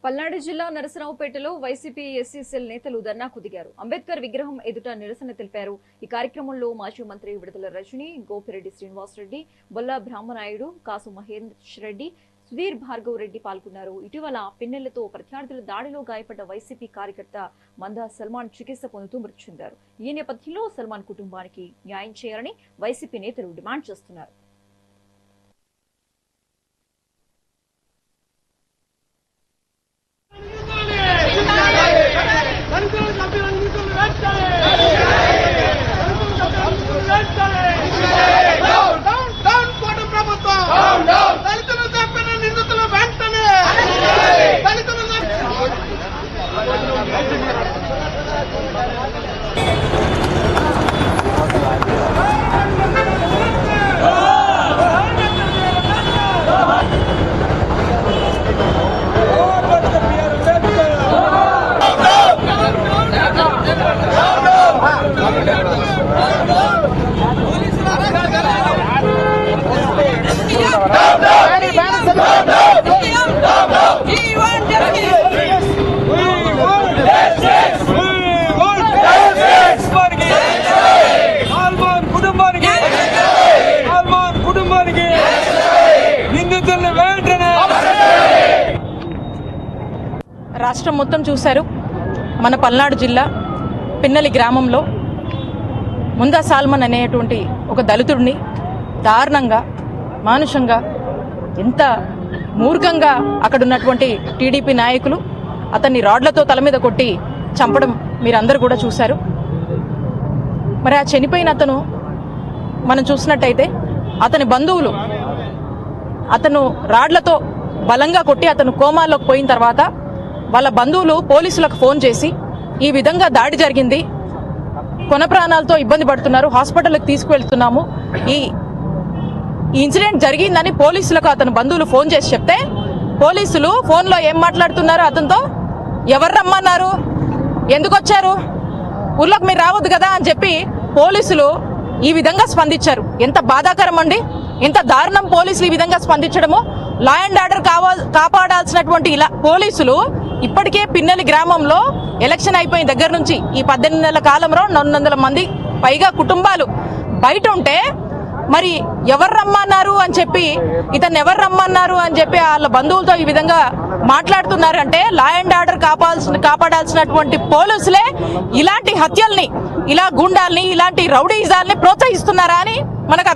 పల్నాడు జిల్లా నరసరావుపేటలో YCP SC cell నేతలు ధర్నాకు దిగారు. అంబేద్కర్ విగ్రహం ఎదుట నిరసన తెలిపారు. ఈ కార్యక్రమంలో మాజీ మంత్రి విడుదల రజని, గోపిరెడ్డి శ్రీనివాసరెడ్డి, బొల్లా బ్రహ్మనాయుడు, కాసు మహేష్ రెడ్డి, సుధీర్ భార్గవ్ రెడ్డి పాల్గొన్నారు. ఇటీవల పిన్నెలతో ప్రత్యర్థుల దాడిలో గాయపడ్డ వైసీపీ కార్యకర్త మందా సల్మాన్ చికిత్స పొందుతూ మృతి చెందారు. ఈ నేపథ్యంలో సల్మాన్ కుటుంబానికి న్యాయం చేయాలని వైసీపీ నేతలు డిమాండ్ చేస్తున్నారు. రాష్ట్రం మొత్తం చూశారు. మన పల్నాడు జిల్లా పిన్నెలి గ్రామంలో ముందా సల్మాన్ అనేటువంటి ఒక దళితుడిని దారుణంగా, మానుషంగా, ఎంత మూర్ఖంగా అక్కడ ఉన్నటువంటి టీడీపీ నాయకులు అతన్ని రాడ్లతో తల మీద కొట్టి చంపడం మీరందరూ కూడా చూశారు. మరి ఆ చనిపోయిన అతను మనం చూసినట్టయితే అతని బంధువులు అతను రాడ్లతో బలంగా కొట్టి అతను కోమాలోకి పోయిన తర్వాత వాళ్ళ బంధువులు పోలీసులకు ఫోన్ చేసి ఈ విధంగా దాడి జరిగింది, కొన ప్రాణాలతో ఇబ్బంది పడుతున్నారు, హాస్పిటల్కి తీసుకువెళ్తున్నాము, ఈ ఇన్సిడెంట్ జరిగిందని పోలీసులకు అతని బంధువులు ఫోన్ చేసి చెప్తే పోలీసులు ఫోన్లో ఏం మాట్లాడుతున్నారు అతనితో, ఎవరు రమ్మన్నారు, ఎందుకు వచ్చారు, ఊర్లోకి మీరు రావద్దు కదా అని చెప్పి పోలీసులు ఈ విధంగా స్పందించారు. ఎంత బాధాకరం అండి, ఎంత దారుణం పోలీసులు ఈ విధంగా స్పందించడము. లా అండ్ ఆర్డర్ కాపాడాల్సినటువంటి ఇలా పోలీసులు ఇప్పటికే పిన్నెలి గ్రామంలో ఎలక్షన్ అయిపోయిన దగ్గర నుంచి ఈ 18 నెలల కాలంలో 400 మంది పైగా కుటుంబాలు బయట ఉంటే మరి ఎవరు రమ్మన్నారు అని చెప్పి ఇతన్ని ఎవరు రమ్మన్నారు అని చెప్పి వాళ్ళ బంధువులతో ఈ విధంగా మాట్లాడుతున్నారంటే లా అండ్ ఆర్డర్ కాపాడాల్సినటువంటి పోలీసులే ఇలాంటి హత్యల్ని, ఇలా గుండాల్ని, ఇలాంటి రౌడీజాల్ని ప్రోత్సహిస్తున్నారా అని మనకు